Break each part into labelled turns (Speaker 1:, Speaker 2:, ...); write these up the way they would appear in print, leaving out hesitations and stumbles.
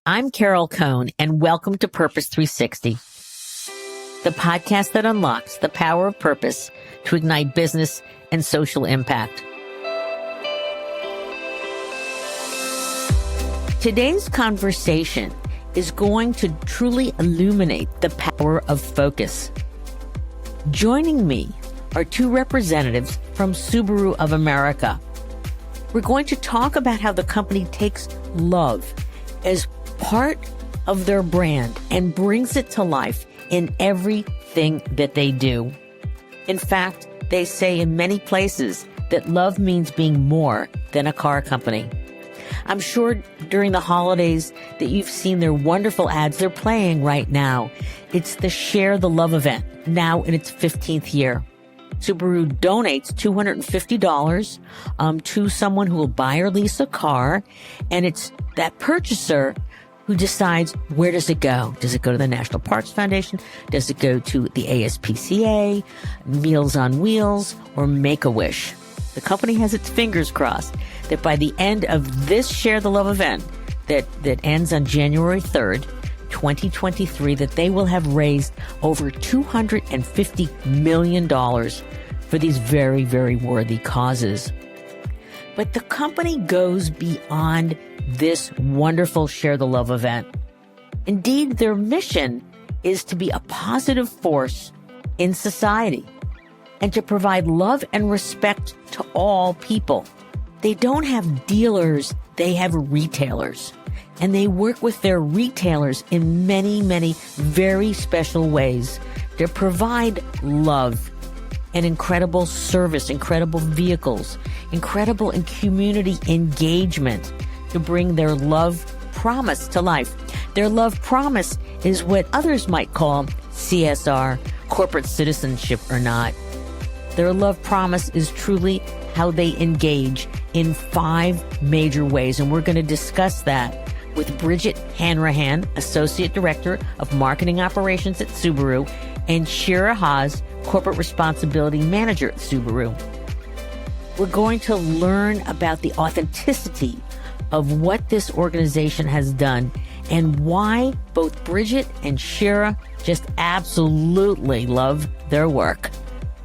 Speaker 1: I'm Carol Cohn, and welcome to Purpose 360, the podcast that unlocks the power of purpose to ignite business and social impact. Today's conversation is going to truly illuminate the power of focus. Joining me are two representatives from Subaru of America. We're going to talk about how the company takes love as part of their brand and brings it to life in everything that they do. In fact, they say in many places that love means being more than a car company. I'm sure during the holidays that you've seen their wonderful ads they're playing right now. It's the Share the Love event, now in its 15th year. Subaru donates $250 to someone who will buy or lease a car, and it's that purchaser who decides, where does it go? Does it go to the National Parks Foundation? Does it go to the ASPCA, Meals on Wheels, or Make-A-Wish? The company has its fingers crossed that by the end of this Share the Love event that ends on January 3rd, 2023, that they will have raised over $250 million for these very, very worthy causes. But the company goes beyond this wonderful Share the Love event. Indeed, their mission is to be a positive force in society and to provide love and respect to all people. They don't have dealers, they have retailers. And they work with their retailers in many, many very special ways to provide love and incredible service, incredible vehicles, incredible and community engagement to bring their love promise to life. Their love promise is what others might call CSR, corporate citizenship or not. Their love promise is truly how they engage in 5 major ways, and we're going to discuss that with Bridget Hanrahan, Associate Director of Marketing Operations at Subaru, and Shira Haaz, Corporate Responsibility Manager at Subaru. We're going to learn about the authenticity of what this organization has done and why both Bridget and Shira just absolutely love their work.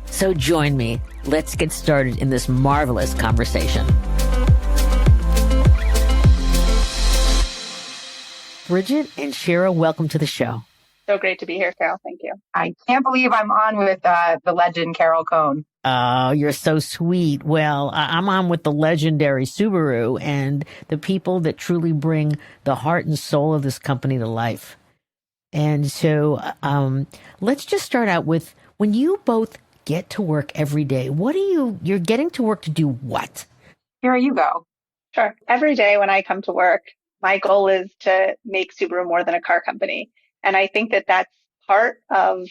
Speaker 1: So join me. Let's get started in this marvelous conversation. Bridget and Shira, welcome to the show.
Speaker 2: So great to be here, Carol. Thank you.
Speaker 3: I can't believe I'm on with the legend, Carol Cohn.
Speaker 1: Oh, you're so sweet. Well, I'm on with the legendary Subaru and the people that truly bring the heart and soul of this company to life. And so let's just start out with, when you both get to work every day, you're getting to work to do what?
Speaker 3: Here you go.
Speaker 2: Sure. Every day when I come to work, my goal is to make Subaru more than a car company. And I think that that's part of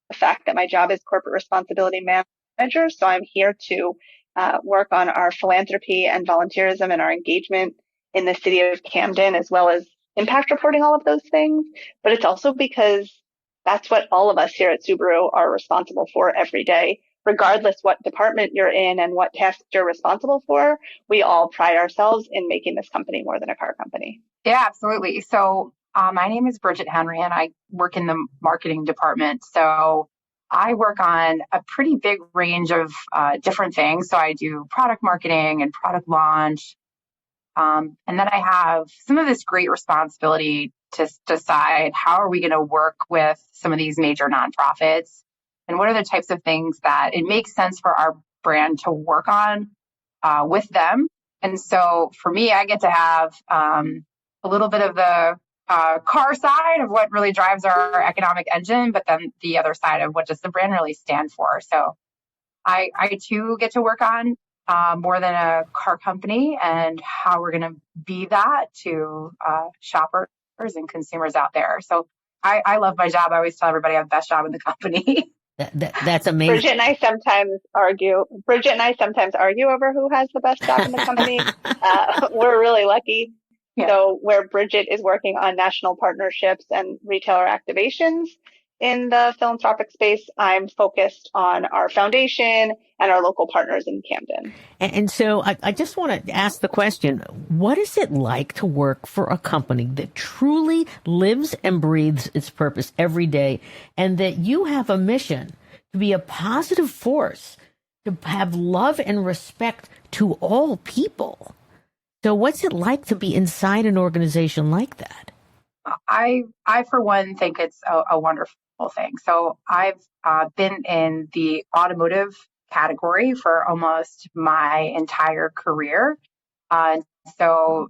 Speaker 2: the fact that my job is corporate responsibility manager. So I'm here to work on our philanthropy and volunteerism and our engagement in the city of Camden, as well as impact reporting, all of those things. But it's also because that's what all of us here at Subaru are responsible for every day. Regardless what department you're in and what tasks you're responsible for, we all pride ourselves in making this company more than a car company.
Speaker 3: Yeah, absolutely. So my name is Bridget Hanrahan. I work in the marketing department. So I work on a pretty big range of different things. So I do product marketing and product launch. And then I have some of this great responsibility to decide how are we going to work with some of these major nonprofits and what are the types of things that it makes sense for our brand to work on with them. And so for me, I get to have a little bit of the car side of what really drives our economic engine, but then the other side of what does the brand really stand for. So I too get to work on more than a car company and how we're going to be that to shoppers and consumers out there. So I love my job. I always tell everybody I have the best job in the company.
Speaker 1: That's amazing.
Speaker 2: Bridget and I sometimes argue over who has the best job in the company. We're really lucky. Yeah. So where Bridget is working on national partnerships and retailer activations, in the philanthropic space, I'm focused on our foundation and our local partners in Camden.
Speaker 1: And so I just want to ask the question, what is it like to work for a company that truly lives and breathes its purpose every day, and that you have a mission to be a positive force, to have love and respect to all people? So what's it like to be inside an organization like that?
Speaker 3: I for one, think it's a wonderful thing. So I've been in the automotive category for almost my entire career. So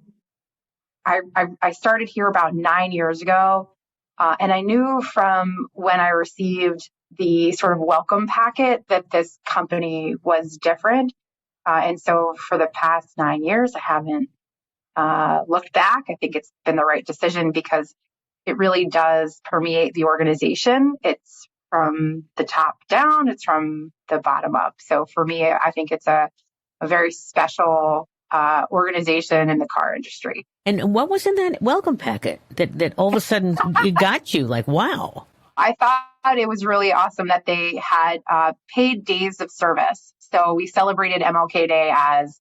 Speaker 3: I started here about 9 years ago, and I knew from when I received the sort of welcome packet that this company was different. And so for the past 9 years, I haven't looked back. I think it's been the right decision because it really does permeate the organization. It's from the top down, it's from the bottom up. So for me, I think it's a very special organization in the car industry.
Speaker 1: And what was in that welcome packet that all of a sudden it got you like, wow?
Speaker 3: I thought it was really awesome that they had paid days of service. So we celebrated MLK Day as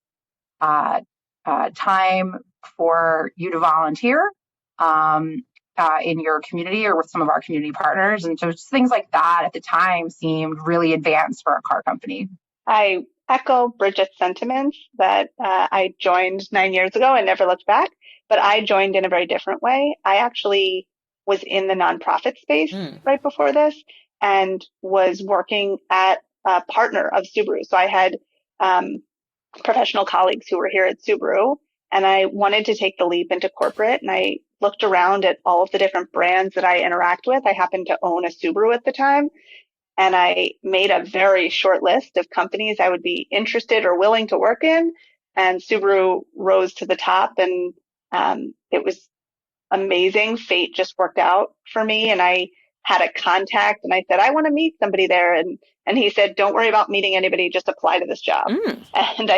Speaker 3: time for you to volunteer in your community or with some of our community partners. And so just things like that at the time seemed really advanced for a car company.
Speaker 2: I echo Bridget's sentiments that I joined 9 years ago and never looked back, but I joined in a very different way. I actually was in the nonprofit space right before this and was working at a partner of Subaru. So I had professional colleagues who were here at Subaru, and I wanted to take the leap into corporate, and I looked around at all of the different brands that I interact with. I happened to own a Subaru at the time, and I made a very short list of companies I would be interested or willing to work in, and Subaru rose to the top, and it was amazing. Fate just worked out for me, and I had a contact, and I said, I want to meet somebody there, and he said, don't worry about meeting anybody, just apply to this job. And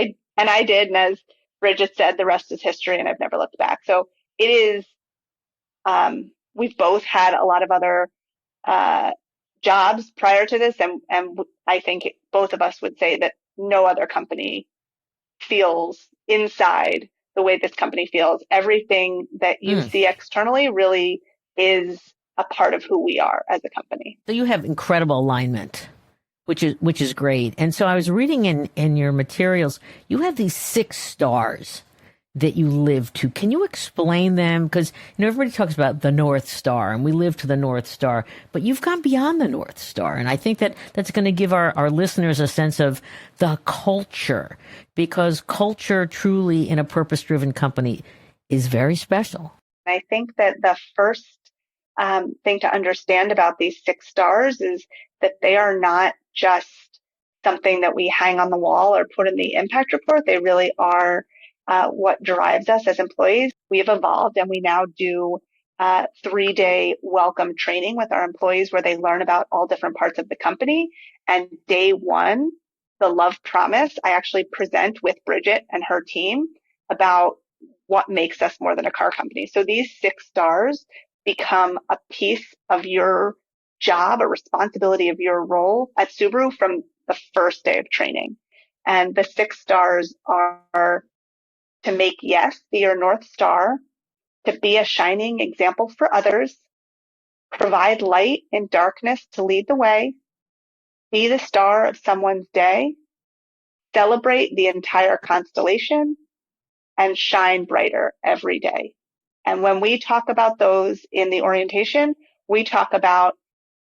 Speaker 2: I did, and as Bridget said, the rest is history, and I've never looked back. So it is, we've both had a lot of other jobs prior to this, and I think both of us would say that no other company feels inside the way this company feels. Everything that you see externally really is a part of who we are as a company.
Speaker 1: So you have incredible alignment, which is great. And so I was reading in your materials, you have these 6 stars that you live to. Can you explain them? Because everybody talks about the North Star, and we live to the North Star, but you've gone beyond the North Star. And I think that's going to give our listeners a sense of the culture, because culture truly in a purpose-driven company is very special.
Speaker 2: I think that the first thing to understand about these 6 stars is that they are not just something that we hang on the wall or put in the impact report. They really are what drives us as employees. We have evolved, and we now do 3-day welcome training with our employees where they learn about all different parts of the company. And day 1, the love promise, I actually present with Bridget and her team about what makes us more than a car company. So these 6 stars become a piece of your job, a responsibility of your role at Subaru from the first day of training. And the 6 stars are to make yes be your North Star, to be a shining example for others, provide light in darkness to lead the way, be the star of someone's day, celebrate the entire constellation, and shine brighter every day. And when we talk about those in the orientation, we talk about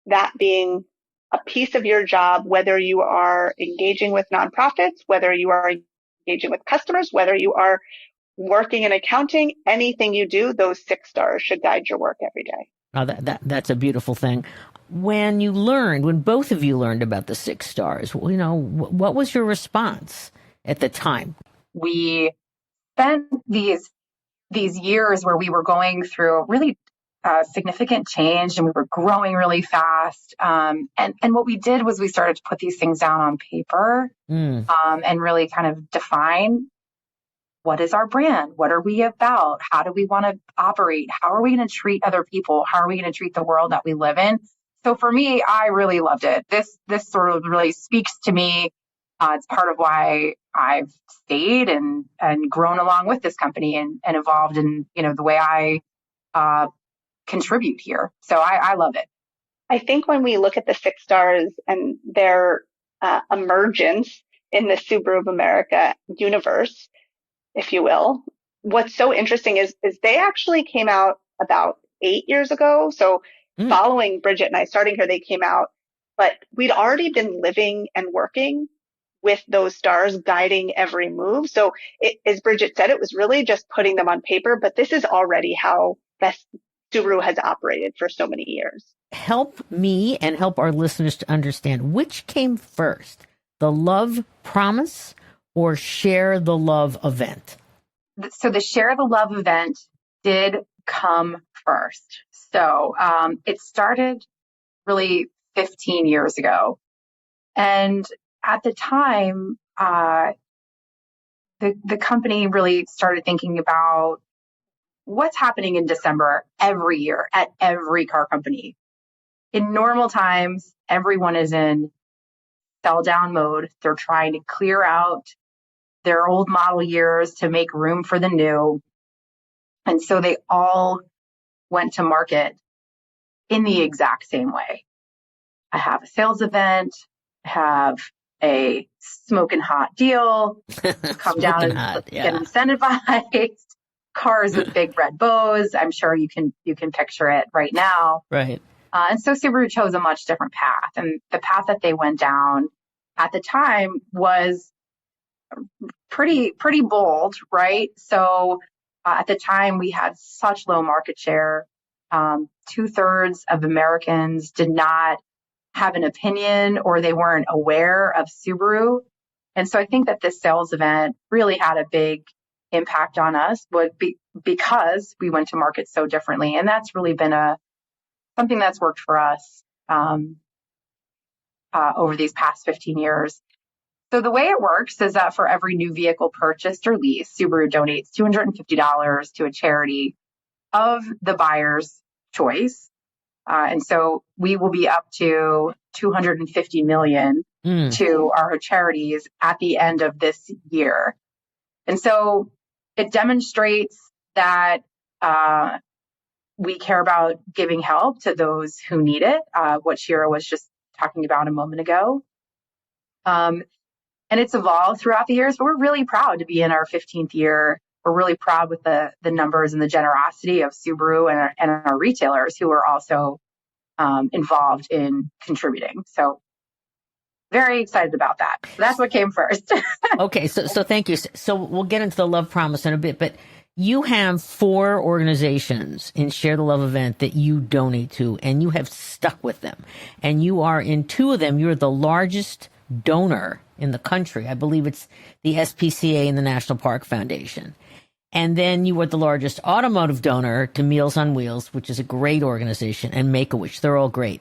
Speaker 2: that being a piece of your job, whether you are engaging with nonprofits, whether you are engaging with customers, whether you are working in accounting, anything you do, those 6 stars should guide your work every day.
Speaker 1: Oh, that's a beautiful thing. When both of you learned about the 6 stars, what was your response at the time?
Speaker 3: We spent these years where we were going through really significant change, and we were growing really fast. And what we did was we started to put these things down on paper and really kind of define, what is our brand? What are we about? How do we want to operate? How are we going to treat other people? How are we going to treat the world that we live in? So for me, I really loved it. This sort of really speaks to me. It's part of why I've stayed and grown along with this company and evolved in, the way I contribute here. So I love it.
Speaker 2: I think when we look at the 6 stars and their emergence in the Subaru of America universe, if you will, what's so interesting is they actually came out about 8 years ago. So following Bridget and I starting here, they came out, but we'd already been living and working with those stars guiding every move. So as Bridget said, it was really just putting them on paper, but this is already how best Subaru has operated for so many years.
Speaker 1: Help me and help our listeners to understand which came first, the Love Promise or Share the Love event?
Speaker 3: So the Share the Love event did come first. So it started really 15 years ago. And at the time, the company really started thinking about what's happening in December every year at every car company. In normal times, everyone is in sell down mode. They're trying to clear out their old model years to make room for the new. And so they all went to market in the exact same way. I have a sales event, I have a smoking hot deal, come down and get incentivized, cars with big red bows. I'm sure you can picture it right now.
Speaker 1: Right.
Speaker 3: And so Subaru chose a much different path. And the path that they went down at the time was pretty bold, right? So at the time we had such low market share. 2/3 of Americans did not have an opinion or they weren't aware of Subaru. And so I think that this sales event really had a big impact on us because we went to market so differently. And that's really been something that's worked for us over these past 15 years. So the way it works is that for every new vehicle purchased or leased, Subaru donates $250 to a charity of the buyer's choice. And so we will be up to $250 million to our charities at the end of this year. And so it demonstrates that we care about giving help to those who need it, what Shira was just talking about a moment ago. And it's evolved throughout the years, but we're really proud to be in our 15th year. We're really proud with the numbers and the generosity of Subaru and our retailers who are also involved in contributing. So very excited about that. So that's what came first.
Speaker 1: Okay, so thank you. So we'll get into the Love Promise in a bit, but you have 4 organizations in Share the Love event that you donate to, and you have stuck with them. And you are in 2 of them, you're the largest donor in the country. I believe it's the SPCA and the National Park Foundation. And then you were the largest automotive donor to Meals on Wheels, which is a great organization, and Make-A-Wish. They're all great.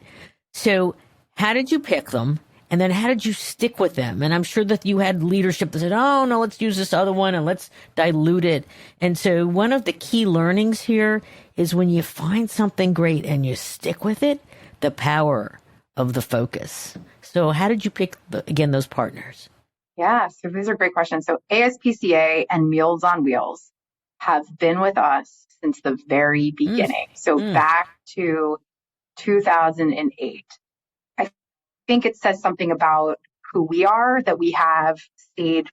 Speaker 1: So how did you pick them? And then how did you stick with them? And I'm sure that you had leadership that said, oh, no, let's use this other one and let's dilute it. And so one of the key learnings here is when you find something great and you stick with it, the power of the focus. So how did you pick, those partners?
Speaker 3: Yeah, so these are great questions. So ASPCA and Meals on Wheels have been with us since the very beginning. So back to 2008. I think it says something about who we are, that we have stayed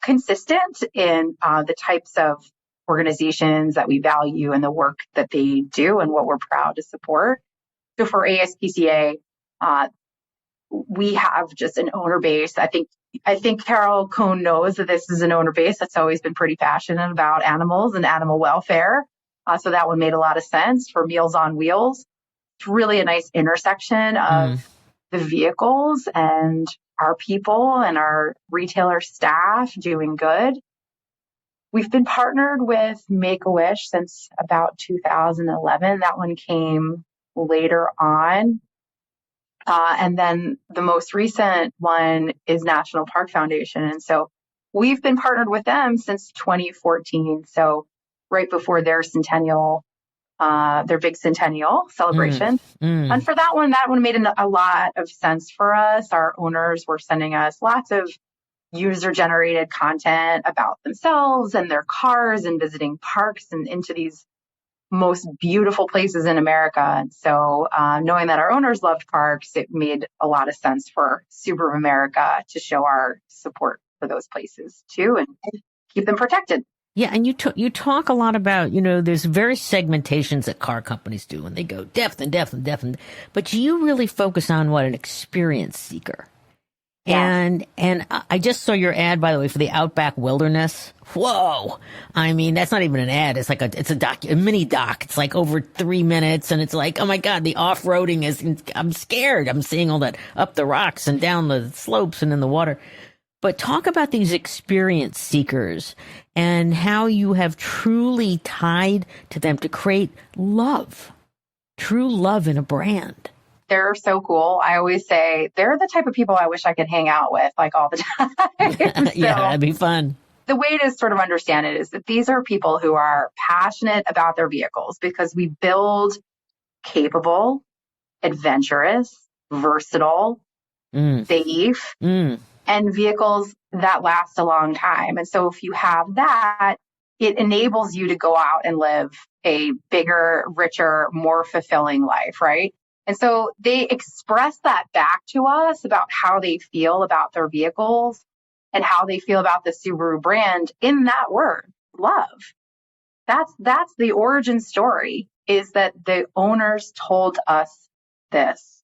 Speaker 3: consistent in the types of organizations that we value and the work that they do and what we're proud to support. So for ASPCA, we have just an owner base. I think Carol Cohn knows that this is an owner base that's always been pretty passionate about animals and animal welfare. So that one made a lot of sense. For Meals on Wheels, it's really a nice intersection of the vehicles and our people and our retailer staff doing good. We've been partnered with Make-A-Wish since about 2011. That one came later on. And then the most recent one is National Park Foundation. And so we've been partnered with them since 2014. So right before their centennial their big centennial celebration. And for that one made a lot of sense for us. Our owners were sending us lots of user-generated content about themselves and their cars and visiting parks and into these most beautiful places in America. And so knowing that our owners loved parks, it made a lot of sense for Subaru of America to show our support for those places too and keep them protected.
Speaker 1: Yeah, and you talk a lot about, there's various segmentations that car companies do, and they go depth and depth and depth, but you really focus on an experience seeker. Yeah. And I just saw your ad, by the way, for the Outback Wilderness. Whoa! I mean, that's not even an ad. It's like a mini doc. It's like over 3 minutes, and it's like, oh my God, the off-roading I'm scared. I'm seeing all that up the rocks and down the slopes and in the water. But talk about these experience seekers and how you have truly tied to them to create love, true love in a brand.
Speaker 3: They're so cool. I always say they're the type of people I wish I could hang out with like all the time.
Speaker 1: Yeah, that'd be fun.
Speaker 3: The way to sort of understand it is that these are people who are passionate about their vehicles because we build capable, adventurous, versatile, safe, and vehicles that last a long time. And so if you have that, it enables you to go out and live a bigger, richer, more fulfilling life, right? And so they express that back to us about how they feel about their vehicles and how they feel about the Subaru brand in that word, love. That's the origin story, is that the owners told us this.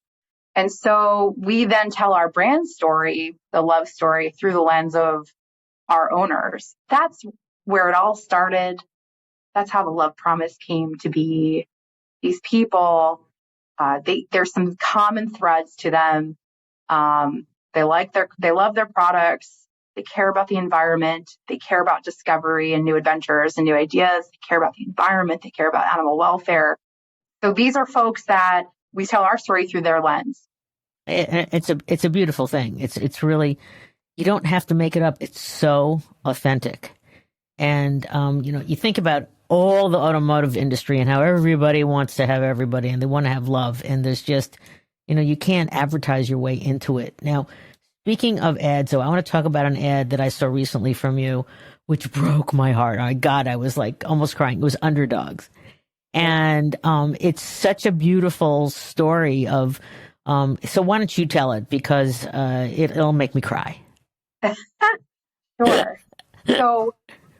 Speaker 3: And so we then tell our brand story, the love story, through the lens of our owners. That's where it all started. That's how the Love Promise came to be. These people, there's some common threads to them. They love their products. They care about the environment. They care about discovery and new adventures and new ideas. They care about the environment. They care about animal welfare. So these are folks that we tell our story through their lens.
Speaker 1: It's a beautiful thing. It's really, you don't have to make it up. It's so authentic. And, you think about all the automotive industry and how everybody wants to have everybody and they want to have love. And there's just, you can't advertise your way into it. Now, speaking of ads, so I want to talk about an ad that I saw recently from you, which broke my heart. Oh, God, I was like almost crying. It was Underdogs. And it's such a beautiful story of, so why don't you tell it? Because it'll make me cry.
Speaker 3: Sure. So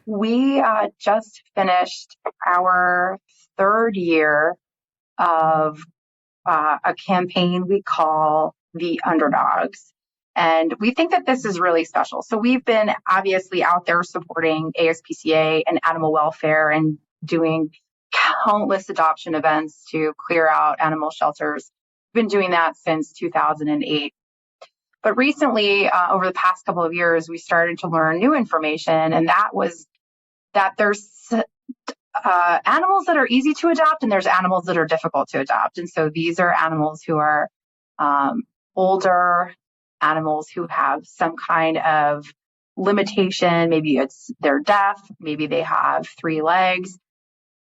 Speaker 3: we just finished our third year of a campaign we call the Underdogs. And we think that this is really special. So we've been obviously out there supporting ASPCA and animal welfare and doing countless adoption events to clear out animal shelters. We've been doing that since 2008. But recently, over the past couple of years, we started to learn new information, and that was that there's animals that are easy to adopt and there's animals that are difficult to adopt. And so these are animals who are older, animals who have some kind of limitation. Maybe they're deaf, maybe they have 3 legs,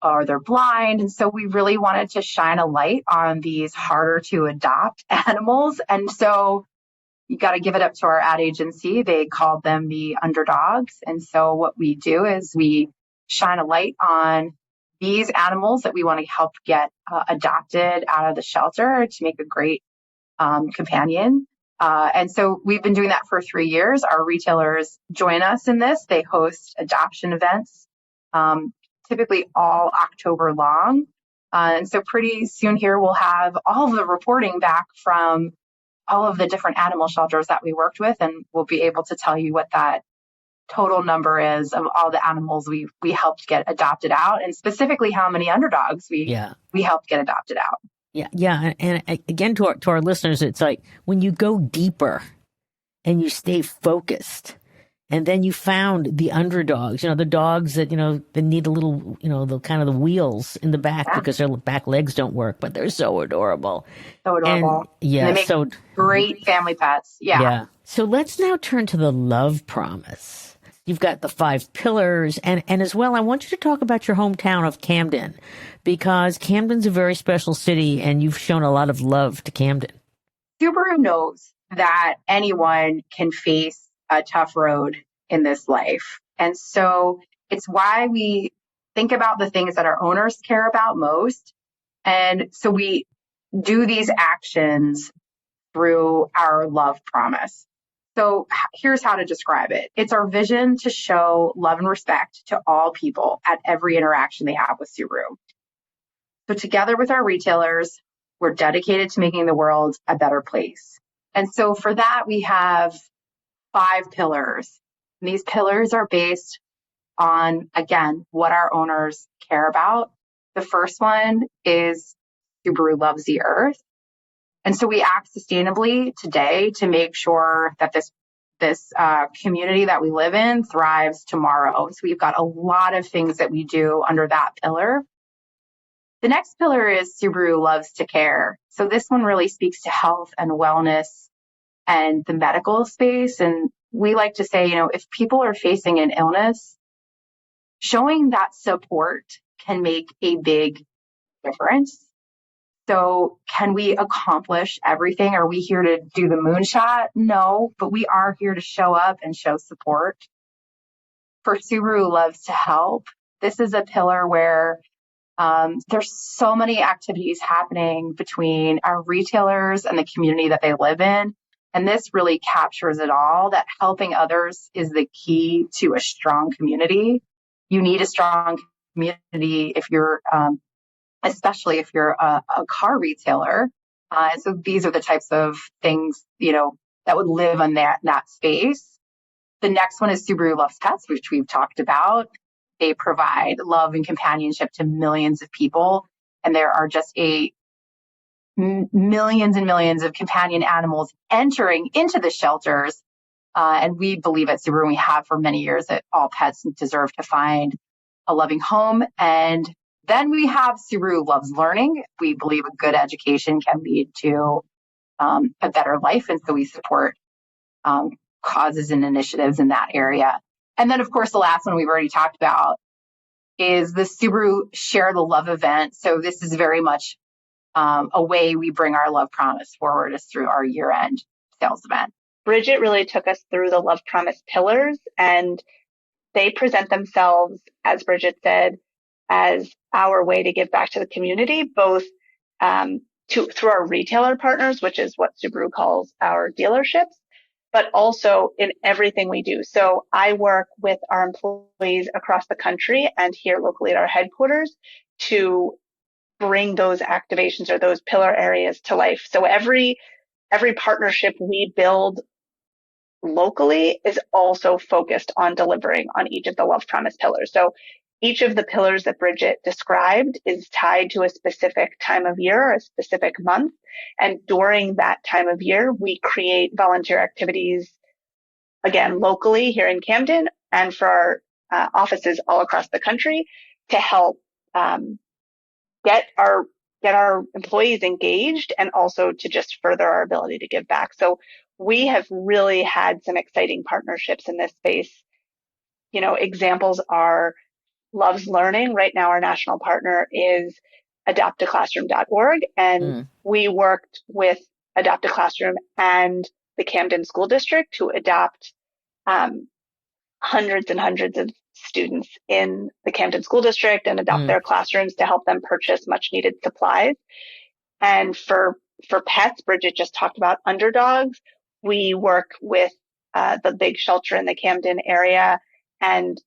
Speaker 3: or they're blind. And so we really wanted to shine a light on these harder to adopt animals. And so you got to give it up to our ad agency. They called them the Underdogs. And so what we do is we shine a light on these animals that we want to help get adopted out of the shelter to make a great companion. And so we've been doing that for 3 years. Our retailers join us in this. They host adoption events, typically all October long. And so pretty soon here, we'll have all of the reporting back from all of the different animal shelters that we worked with, and we'll be able to tell you what that total number is of all the animals we helped get adopted out, and specifically how many underdogs we helped get adopted out.
Speaker 1: Yeah. And again, to our listeners, it's like when you go deeper and you stay focused, and then you found the underdogs, the dogs that, they need a little, the kind of the wheels in the back because their back legs don't work, but they're so adorable.
Speaker 3: So adorable.
Speaker 1: And,
Speaker 3: and they make great family pets. Yeah.
Speaker 1: So let's now turn to the Love Promise. You've got the 5 pillars. And as well, I want you to talk about your hometown of Camden, because Camden's a very special city and you've shown a lot of love to Camden.
Speaker 3: Subaru knows that anyone can face a tough road in this life. And so it's why we think about the things that our owners care about most. And so we do these actions through our love promise. So here's how to describe it. It's our vision to show love and respect to all people at every interaction they have with Subaru. So together with our retailers, we're dedicated to making the world a better place. And so for that, we have 5 pillars. And these pillars are based on, again, what our owners care about. The first one is Subaru loves the earth. And so we act sustainably today to make sure that this community that we live in thrives tomorrow. So we've got a lot of things that we do under that pillar. The next pillar is Subaru loves to care. So this one really speaks to health and wellness and the medical space. And we like to say, if people are facing an illness, showing that support can make a big difference. So can we accomplish everything? Are we here to do the moonshot? No, but we are here to show up and show support. For Subaru loves to help, this is a pillar where there's so many activities happening between our retailers and the community that they live in. And this really captures it all, that helping others is the key to a strong community. You need a strong community if you're especially if you're a car retailer. So these are the types of things, that would live on that space. The next one is Subaru Loves Pets, which we've talked about. They provide love and companionship to millions of people. And there are just millions and millions of companion animals entering into the shelters. And we believe at Subaru, we have for many years, that all pets deserve to find a loving home. And then we have Subaru Loves Learning. We believe a good education can lead to a better life. And so we support causes and initiatives in that area. And then, of course, the last one we've already talked about is the Subaru Share the Love event. So this is very much a way we bring our love promise forward, is through our year-end sales event.
Speaker 2: Bridget really took us through the love promise pillars, and they present themselves, as Bridget said, as our way to give back to the community, both through our retailer partners, which is what Subaru calls our dealerships, but also in everything we do. So I work with our employees across the country and here locally at our headquarters to bring those activations or those pillar areas to life. So every partnership we build locally is also focused on delivering on each of the love promise pillars. So each of the pillars that Bridget described is tied to a specific time of year, or a specific month. And during that time of year, we create volunteer activities, again, locally here in Camden and for our offices all across the country to help get our employees engaged and also to just further our ability to give back. So we have really had some exciting partnerships in this space. Examples are Loves Learning. Right now, our national partner is adoptaclassroom.org, and we worked with Adopt a Classroom and the Camden School District to adopt hundreds and hundreds of students in the Camden School District and adopt their classrooms to help them purchase much needed supplies. And for pets, Bridget just talked about Underdogs. We work with the big shelter in the Camden area and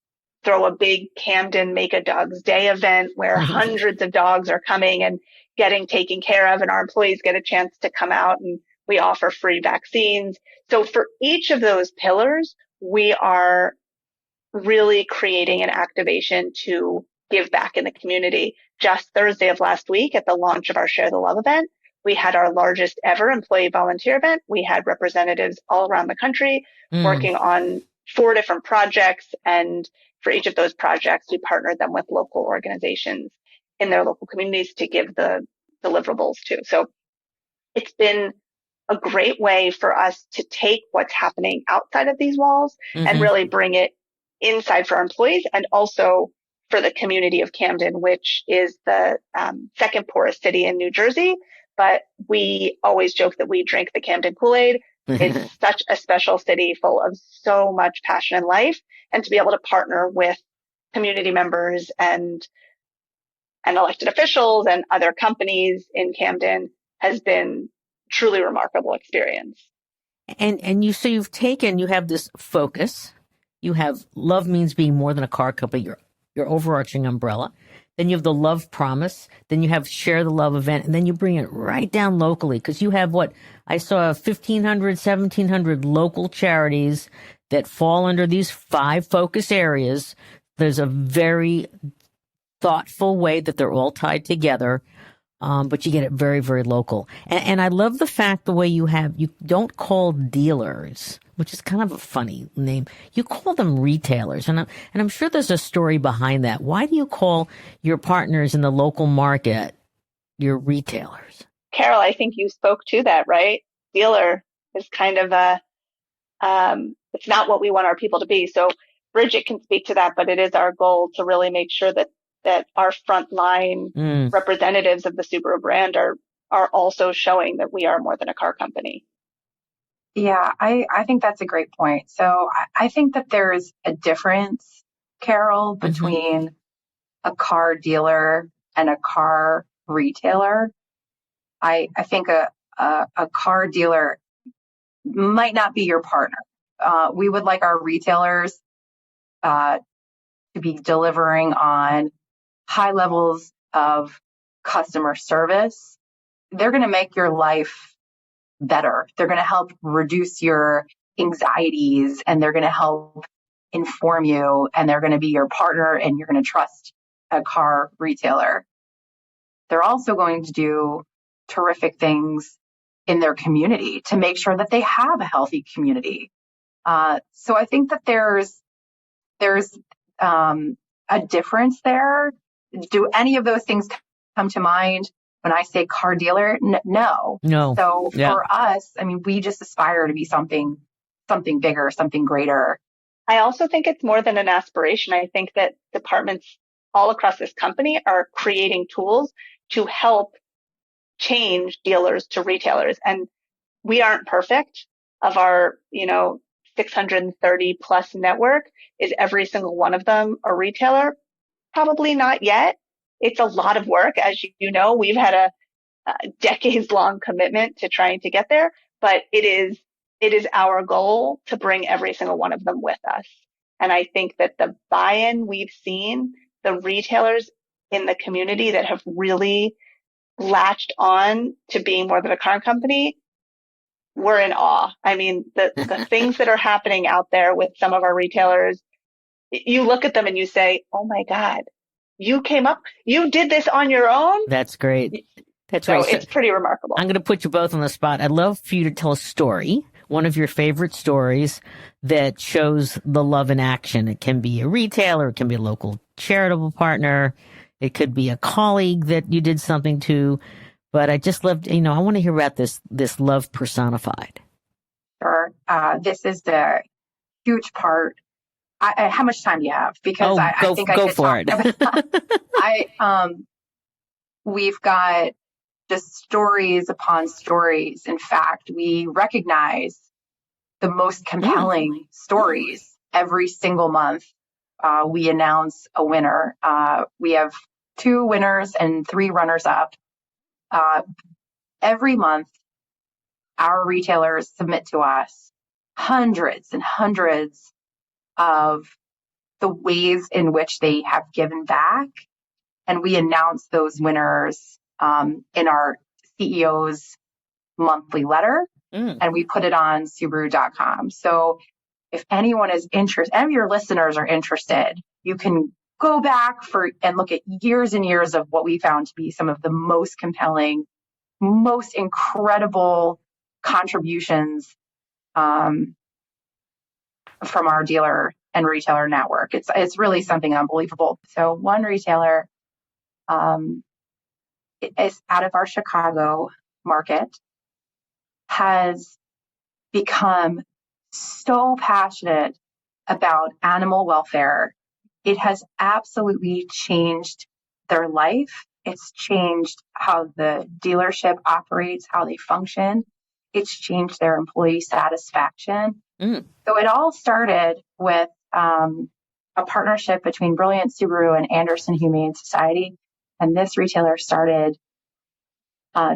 Speaker 2: throw a big Camden Make a Dog's Day event where hundreds of dogs are coming and getting taken care of, and our employees get a chance to come out, and we offer free vaccines. So for each of those pillars, we are really creating an activation to give back in the community. Just Thursday of last week, at the launch of our Share the Love event, we had our largest ever employee volunteer event. We had representatives all around the country working on 4 different projects. And for each of those projects, we partnered them with local organizations in their local communities to give the deliverables to. So it's been a great way for us to take what's happening outside of these walls and really bring it inside for our employees and also for the community of Camden, which is the second poorest city in New Jersey. But we always joke that we drink the Camden Kool-Aid. It's such a special city full of so much passion and life. And to be able to partner with community members and elected officials and other companies in Camden has been truly remarkable experience.
Speaker 1: And you have this focus. You have love means being more than a car company, your overarching umbrella. Then you have the love promise. Then you have share the love event. And then you bring it right down locally because you have I saw 1,500, 1,700 local charities that fall under these 5 focus areas. There's a very thoughtful way that they're all tied together. But you get it very, very local. And I love the fact the way you don't call dealers, which is kind of a funny name. You call them retailers. And I'm sure there's a story behind that. Why do you call your partners in the local market your retailers?
Speaker 2: Carol, I think you spoke to that, right? Dealer is kind of it's not what we want our people to be. So Bridget can speak to that, but it is our goal to really make sure that our frontline representatives of the Subaru brand are also showing that we are more than a car company.
Speaker 3: Yeah, I think that's a great point. So I think that there's a difference, Carol, between a car dealer and a car retailer. I think a car dealer might not be your partner. We would like our retailers to be delivering on high levels of customer service. They're going to make your life better. They're going to help reduce your anxieties, and they're going to help inform you, and they're going to be your partner, and you're going to trust a car retailer. They're also going to do terrific things in their community to make sure that they have a healthy community. So I think that there's a difference there. Do any of those things come to mind when I say car dealer? No. So for us, I mean, we just aspire to be something bigger, something greater.
Speaker 2: I also think it's more than an aspiration. I think that departments all across this company are creating tools to help change dealers to retailers. And we aren't perfect. Of our, 630 plus network, is every single one of them a retailer? Probably not yet. It's a lot of work. As you know, we've had a decades long commitment to trying to get there, but it is our goal to bring every single one of them with us. And I think that the buy-in we've seen, the retailers in the community that have really latched on to being more than a car company, we're in awe. I mean, the things that are happening out there with some of our retailers, you look at them and you say, oh my God, you did this on your own?
Speaker 1: That's great. That's
Speaker 2: so
Speaker 1: right.
Speaker 2: It's pretty remarkable.
Speaker 1: I'm going to put you both on the spot. I'd love for you to tell a story, one of your favorite stories that shows the love in action. It can be a retailer, it can be a local charitable partner, it could be a colleague that you did something to. But I just loved, I want to hear about this love personified.
Speaker 3: Sure. This is the huge part. How much time do you have? Because I think I could
Speaker 1: for it.
Speaker 3: We've got just stories upon stories. In fact, we recognize the most compelling stories every single month. We announce a winner. We have 2 winners and 3 runners up. Every month, our retailers submit to us hundreds and hundreds of the ways in which they have given back. And we announce those winners in our CEO's monthly letter, and we put it on Subaru.com. So if anyone is interested, any of your listeners are interested, you can go back and look at years and years of what we found to be some of the most compelling, most incredible contributions from our dealer and retailer network. It's really something unbelievable. So one retailer is out of our Chicago market, has become so passionate about animal welfare, it has absolutely changed their life. It's changed how the dealership operates, how they function. It's changed their employee satisfaction. So it all started with a partnership between Brilliant Subaru and Anderson Humane Society. And this retailer started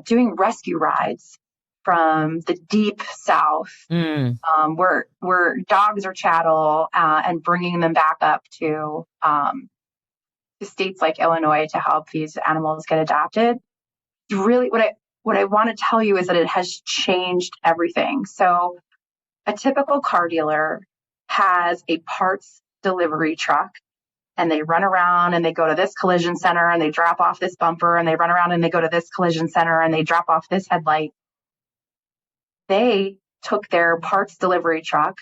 Speaker 3: doing rescue rides from the deep south, where dogs are chattel, and bringing them back up to states like Illinois to help these animals get adopted. Really, what I want to tell you is that it has changed everything. So a typical car dealer has a parts delivery truck, and they run around and they go to this collision center and they drop off this bumper, and they run around and they go to this collision center and they drop off this headlight. They took their parts delivery truck,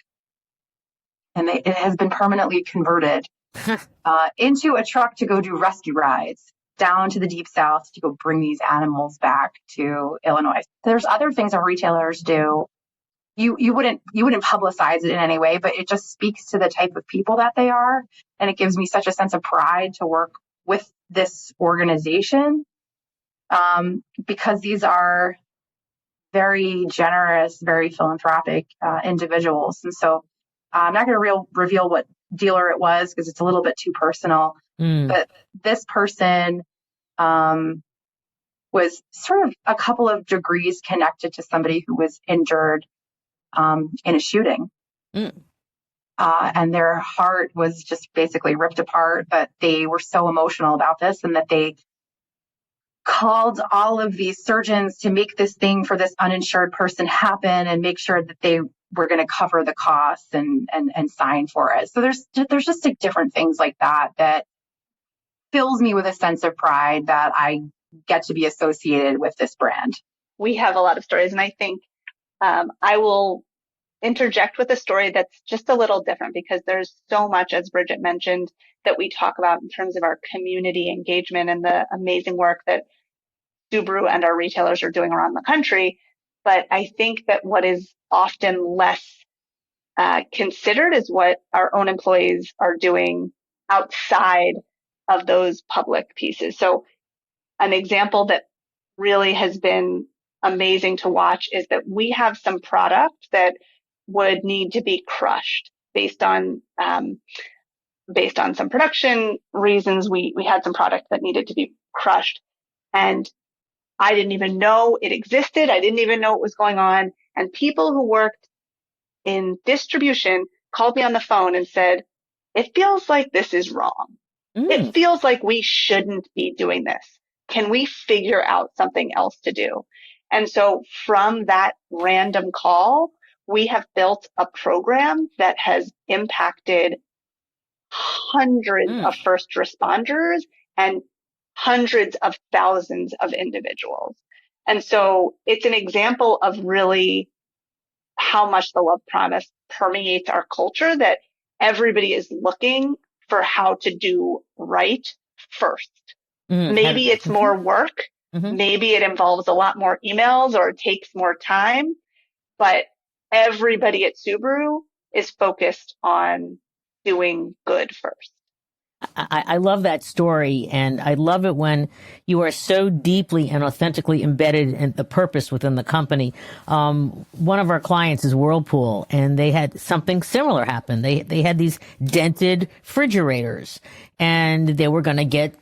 Speaker 3: and it has been permanently converted into a truck to go do rescue rides down to the deep south to go bring these animals back to Illinois. There's other things that retailers do. You wouldn't publicize it in any way, but it just speaks to the type of people that they are. And it gives me such a sense of pride to work with this organization, because these are very generous, very philanthropic individuals. And so I'm not going to reveal what dealer it was because it's a little bit too personal. But this person was sort of a couple of degrees connected to somebody who was injured in a shooting. And their heart was just basically ripped apart, but they were so emotional about this, and that they called all of these surgeons to make this thing for this uninsured person happen and make sure that they were going to cover the costs and sign for it. So there's just like different things like that fills me with a sense of pride that I get to be associated with this brand.
Speaker 2: We have a lot of stories, and I think I will interject with a story that's just a little different, because there's so much, as Bridget mentioned, that we talk about in terms of our community engagement and the amazing work that Subaru and our retailers are doing around the country. But I think that what is often less considered is what our own employees are doing outside of those public pieces. So an example that really has been amazing to watch is that we have some product that would need to be crushed based on some production reasons. We had some product that needed to be crushed, and I didn't even know it existed. I didn't even know what was going on. And people who worked in distribution called me on the phone and said, "It feels like this is wrong. It feels like we shouldn't be doing this. Can we figure out something else to do?" And so from that random call, we have built a program that has impacted hundreds of first responders and hundreds of thousands of individuals. And so it's an example of really how much the love promise permeates our culture, that everybody is looking for how to do right first. Maybe it's more work. Maybe it involves a lot more emails or it takes more time, but everybody at Subaru is focused on doing good first.
Speaker 1: I love that story, and I love it when you are so deeply and authentically embedded in the purpose within the company. One of our clients is Whirlpool, and they had something similar happen. They had these dented refrigerators, and they were going to get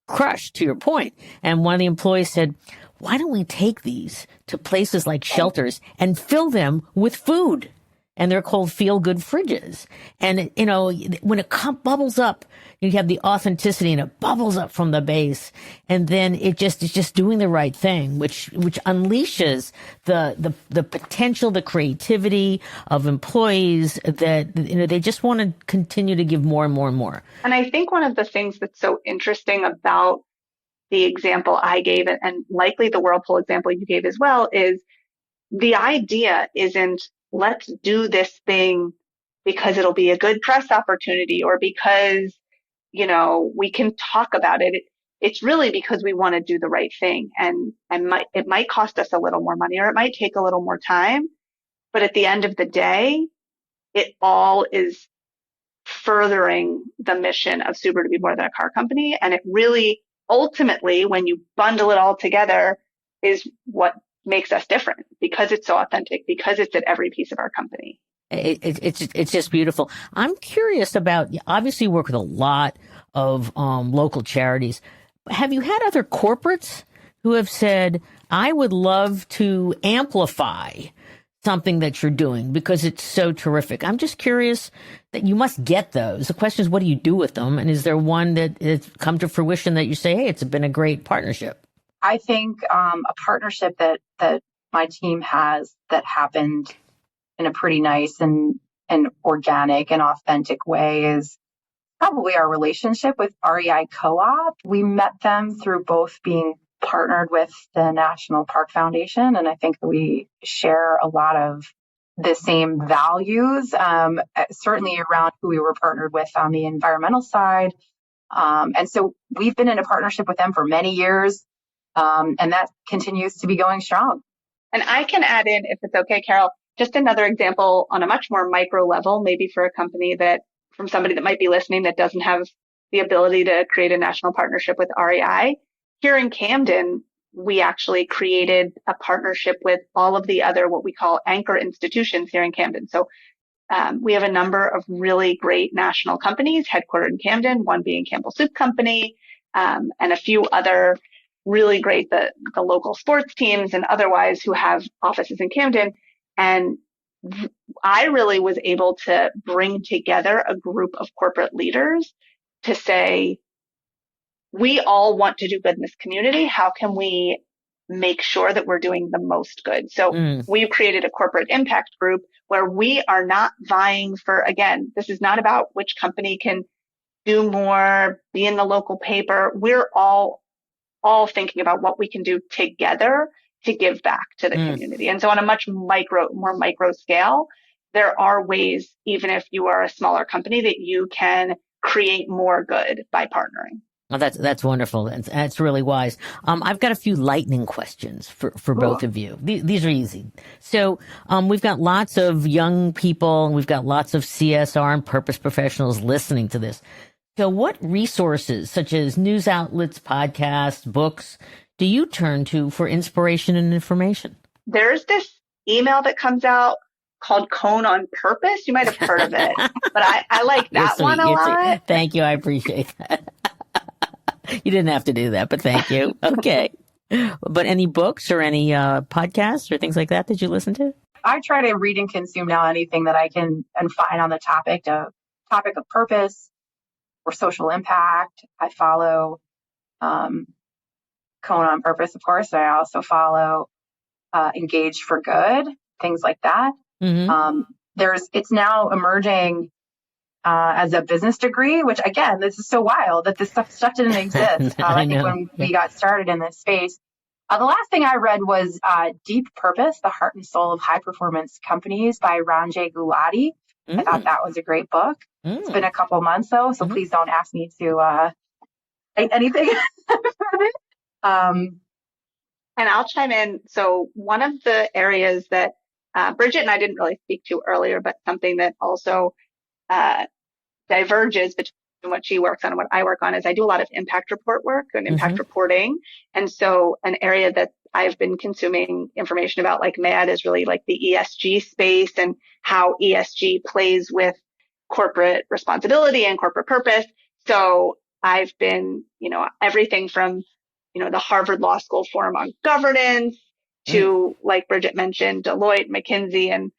Speaker 1: crushed, to your point. And one of the employees said, "Why don't we take these to places like shelters and fill them with food?" And they're called feel-good fridges. And, you know, when it bubbles up, you have the authenticity and it bubbles up from the base. And then it's just doing the right thing, which unleashes the potential, the creativity of employees that, you know, they just want to continue to give more and more and more.
Speaker 2: And I think one of the things that's so interesting about the example I gave, and likely the Whirlpool example you gave as well, is the idea isn't, let's do this thing because it'll be a good press opportunity or because, you know, we can talk about it. It's really because we want to do the right thing, and it might cost us a little more money or it might take a little more time. But at the end of the day, it all is furthering the mission of Subaru to be more than a car company. And it really, ultimately, when you bundle it all together, is what makes us different, because it's so authentic, because it's at every piece of our company.
Speaker 1: It's just beautiful. I'm curious about, obviously you work with a lot of local charities. Have you had other corporates who have said, I would love to amplify something that you're doing because it's so terrific? I'm just curious that you must get those. The question is, what do you do with them? And is there one that has come to fruition that you say, hey, it's been a great partnership?
Speaker 3: I think a partnership that my team has that happened in a pretty nice and organic and authentic way is probably our relationship with REI Co-op. We met them through both being partnered with the National Park Foundation, and I think that we share a lot of the same values, certainly around who we were partnered with on the environmental side. And so we've been in a partnership with them for many years, and that continues to be going strong.
Speaker 2: And I can add in, if it's okay, Carol, just another example on a much more micro level, maybe for a company that, from somebody that might be listening that doesn't have the ability to create a national partnership with REI. Here in Camden, we actually created a partnership with all of the other, what we call anchor institutions here in Camden. So we have a number of really great national companies headquartered in Camden, one being Campbell Soup Company, and a few other really great, the local sports teams and otherwise, who have offices in Camden. And I really was able to bring together a group of corporate leaders to say, we all want to do good in this community. How can we make sure that we're doing the most good? So we've created a corporate impact group where we are not vying for, again, this is not about which company can do more, be in the local paper. We're all thinking about what we can do together to give back to the community. And so on a much more micro scale, there are ways, even if you are a smaller company, that you can create more good by partnering.
Speaker 1: Well, that's wonderful. That's really wise. I've got a few lightning questions for both of you. These are easy. So, we've got lots of young people and we've got lots of CSR and purpose professionals listening to this. So what resources, such as news outlets, podcasts, books, do you turn to for inspiration and information?
Speaker 2: There's this email that comes out called Cone on Purpose. You might have heard of it, but I like that one a lot.
Speaker 1: Thank you. I appreciate that. You didn't have to do that, but thank you. Okay. But any books or any podcasts or things like that you listen to?
Speaker 3: I try to read and consume now anything that I can and find on the topic of purpose or social impact. I follow Cone on Purpose, of course. I also follow Engage for Good, things like that. Mm-hmm. It's now emerging as a business degree, which again, this is so wild that this stuff didn't exist. I think when we got started in this space. The last thing I read was Deep Purpose, The Heart and Soul of High Performance Companies by Ranjay Gulati. I thought that was a great book. It's been a couple months though, so please don't ask me to write anything from it.
Speaker 2: And I'll chime in. So one of the areas that Bridget and I didn't really speak to earlier, but something that also diverges between what she works on and what I work on is I do a lot of impact report work and impact reporting. And so an area that I've been consuming information about, like mad, is really like the ESG space and how ESG plays with corporate responsibility and corporate purpose. So I've been, everything from, the Harvard Law School Forum on Governance to, like Bridget mentioned, Deloitte, McKinsey, and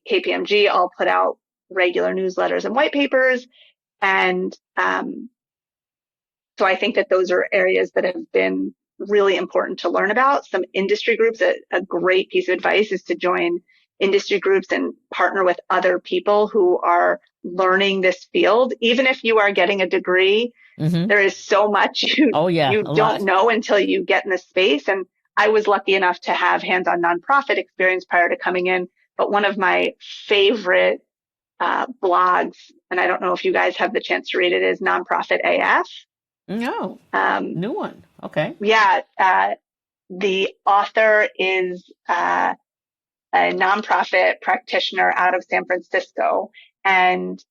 Speaker 2: KPMG all put out regular newsletters and white papers. And so I think that those are areas that have been really important to learn about. Some industry groups, a great piece of advice is to join industry groups and partner with other people who are learning this field. Even if you are getting a degree, there is so much you don't know until you get in the space. And I was lucky enough to have hands-on nonprofit experience prior to coming in. But one of my favorite blogs, and I don't know if you guys have the chance to read it, is Nonprofit AF.
Speaker 1: No, new one. Okay.
Speaker 2: Yeah. The author is a nonprofit practitioner out of San Francisco. And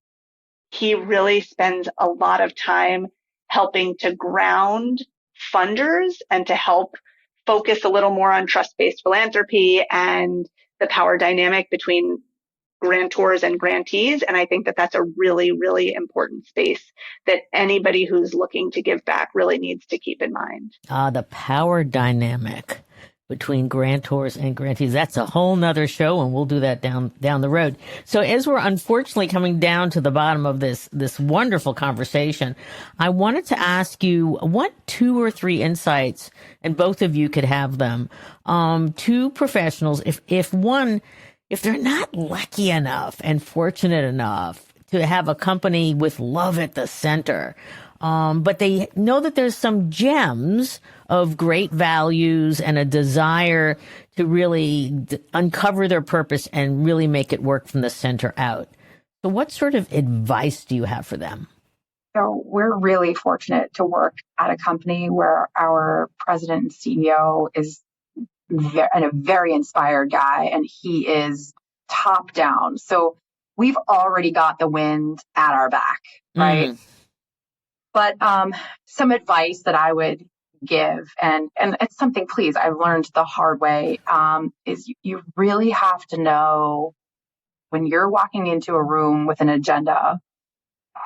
Speaker 2: he really spends a lot of time helping to ground funders and to help focus a little more on trust-based philanthropy and the power dynamic between grantors and grantees. And I think that that's a really, really important space that anybody who's looking to give back really needs to keep in mind.
Speaker 1: The power dynamic between grantors and grantees. That's a whole nother show, and we'll do that down the road. So as we're unfortunately coming down to the bottom of this wonderful conversation, I wanted to ask you what 2 or 3 insights, and both of you could have them, to professionals, if they're not lucky enough and fortunate enough to have a company with love at the center, but they know that there's some gems of great values and a desire to really uncover their purpose and really make it work from the center out. So what sort of advice do you have for them?
Speaker 3: So we're really fortunate to work at a company where our president and CEO is a very inspired guy, and he is top down. So we've already got the wind at our back, right? But some advice that I would give, and it's something, please, I've learned the hard way, is you really have to know when you're walking into a room with an agenda,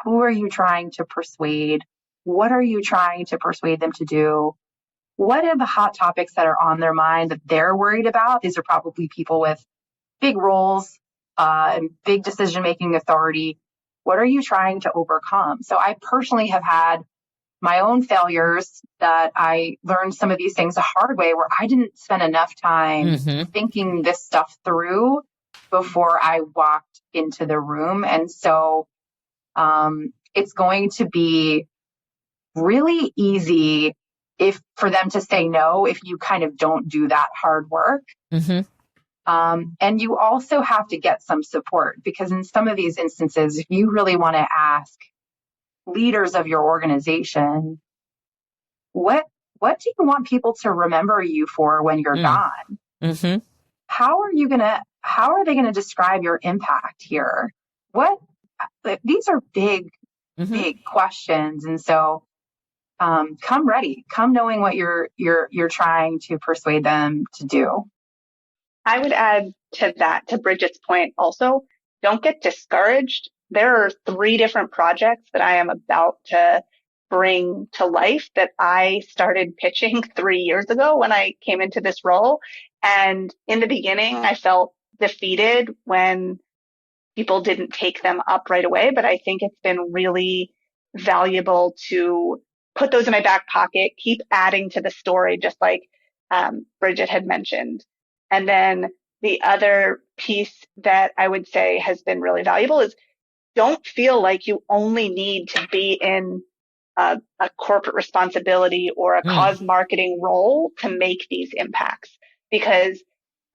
Speaker 3: who are you trying to persuade? What are you trying to persuade them to do? What are the hot topics that are on their mind that they're worried about? These are probably people with big roles and big decision-making authority. What are you trying to overcome? So I personally have had my own failures that I learned some of these things the hard way, where I didn't spend enough time thinking this stuff through before I walked into the room. And so it's going to be really easy for them to say no if you kind of don't do that hard work. And you also have to get some support, because in some of these instances, if you really want to ask leaders of your organization, what do you want people to remember you for when you're gone? How are they going to describe your impact here? These are big questions. And so come ready, come knowing what you're trying to persuade them to do.
Speaker 2: I would add to that, to Bridget's point also, don't get discouraged. There are 3 different projects that I am about to bring to life that I started pitching 3 years ago when I came into this role. And in the beginning, I felt defeated when people didn't take them up right away. But I think it's been really valuable to put those in my back pocket, keep adding to the story, just like Bridget had mentioned. And then the other piece that I would say has been really valuable is don't feel like you only need to be in a corporate responsibility or a cause marketing role to make these impacts. Because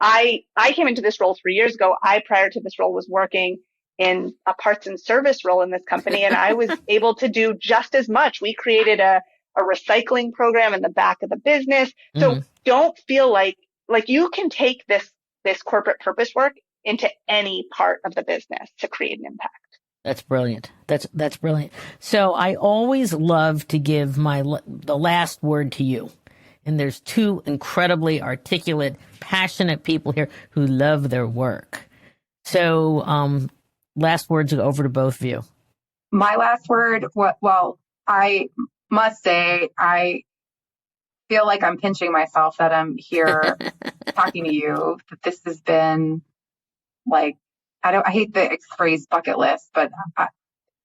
Speaker 2: I came into this role 3 years ago. Prior to this role, was working in a parts and service role in this company, and I was able to do just as much. We created a recycling program in the back of the business. So don't feel like you can take this corporate purpose work into any part of the business to create an impact.
Speaker 1: That's brilliant. That's brilliant. So I always love to give the last word to you. And there's 2 incredibly articulate, passionate people here who love their work. So last words over to both of you.
Speaker 3: My last word, well, I must say, I feel like I'm pinching myself that I'm here talking to you, that this has been like, I hate the phrase bucket list, but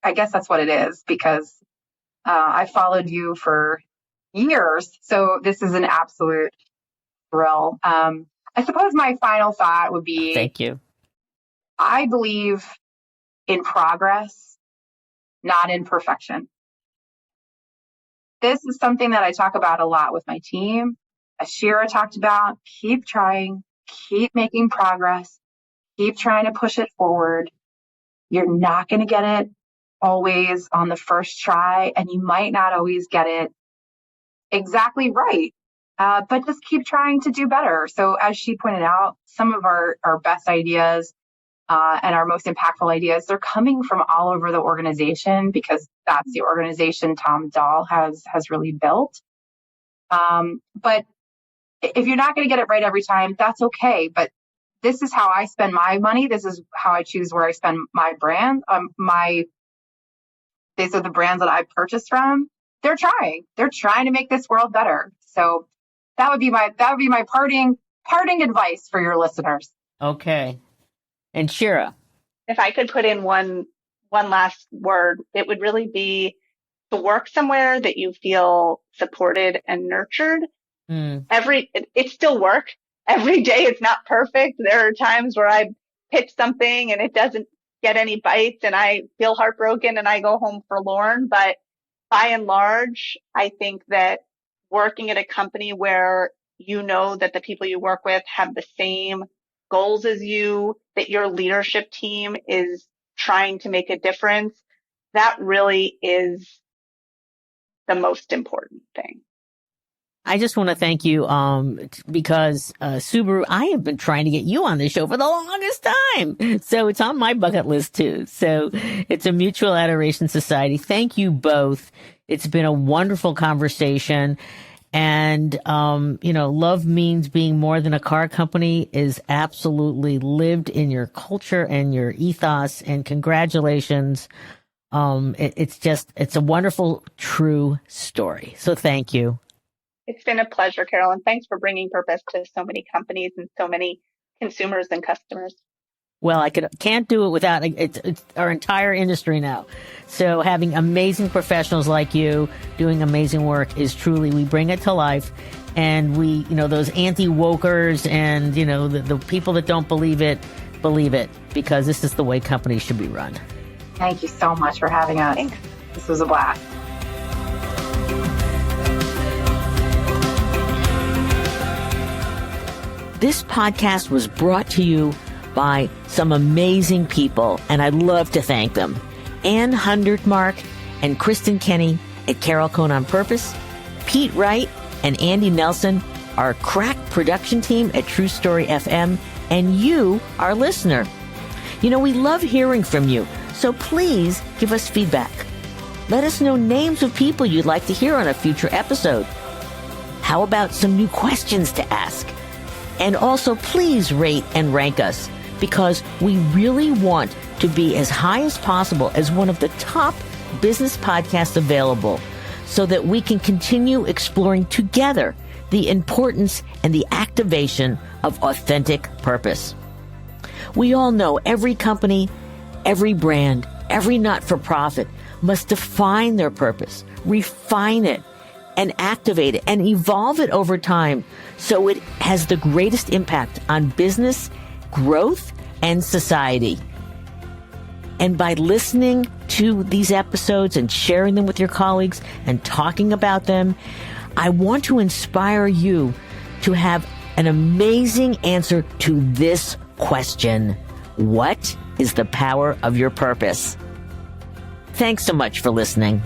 Speaker 3: I guess that's what it is, because I followed you for years. So this is an absolute thrill. I suppose my final thought would be,
Speaker 1: thank you.
Speaker 3: I believe in progress, not in perfection. This is something that I talk about a lot with my team. As Shira talked about, keep trying, keep making progress, keep trying to push it forward. You're not going to get it always on the first try, and you might not always get it exactly right, but just keep trying to do better. So as she pointed out, some of our best ideas and our most impactful ideas, they're coming from all over the organization because that's the organization Tom Dahl has really built. But if you're not going to get it right every time, that's okay. But this is how I spend my money. This is how I choose where I spend my brand. These are the brands that I purchased from. They're trying to make this world better. So that would be my parting advice for your listeners.
Speaker 1: Okay. And Shira.
Speaker 2: If I could put in one last word, it would really be to work somewhere that you feel supported and nurtured. It's still work. Every day it's not perfect. There are times where I pitch something and it doesn't get any bites and I feel heartbroken and I go home forlorn. But by and large, I think that working at a company where you know that the people you work with have the same goals as you, that your leadership team is trying to make a difference, that really is the most important thing.
Speaker 1: I just want to thank you because Subaru, I have been trying to get you on this show for the longest time. So it's on my bucket list too. So it's a mutual adoration society. Thank you both. It's been a wonderful conversation. And, love means being more than a car company is absolutely lived in your culture and your ethos. And congratulations. It's a wonderful, true story. So thank you.
Speaker 2: It's been a pleasure, Carol, and thanks for bringing purpose to so many companies and so many consumers and customers.
Speaker 1: Well, I can't do it without it's our entire industry now. So having amazing professionals like you doing amazing work is truly, we bring it to life. And we, those anti-wokers and, the people that don't believe it, because this is the way companies should be run.
Speaker 3: Thank you so much for having us.
Speaker 2: Thanks.
Speaker 3: This was a blast.
Speaker 1: This podcast was brought to you by some amazing people, and I'd love to thank them. Ann Hundertmark and Kristen Kenny at Carol Cone on Purpose, Pete Wright and Andy Nelson, our crack production team at True Story FM, and you, our listener. We love hearing from you, so please give us feedback. Let us know names of people you'd like to hear on a future episode. How about some new questions to ask? And also, please rate and rank us, because we really want to be as high as possible as one of the top business podcasts available, so that we can continue exploring together the importance and the activation of authentic purpose. We all know every company, every brand, every not-for-profit must define their purpose, refine it, and activate it and evolve it over time so it has the greatest impact on business, growth, and society. And by listening to these episodes and sharing them with your colleagues and talking about them, I want to inspire you to have an amazing answer to this question: what is the power of your purpose? Thanks so much for listening.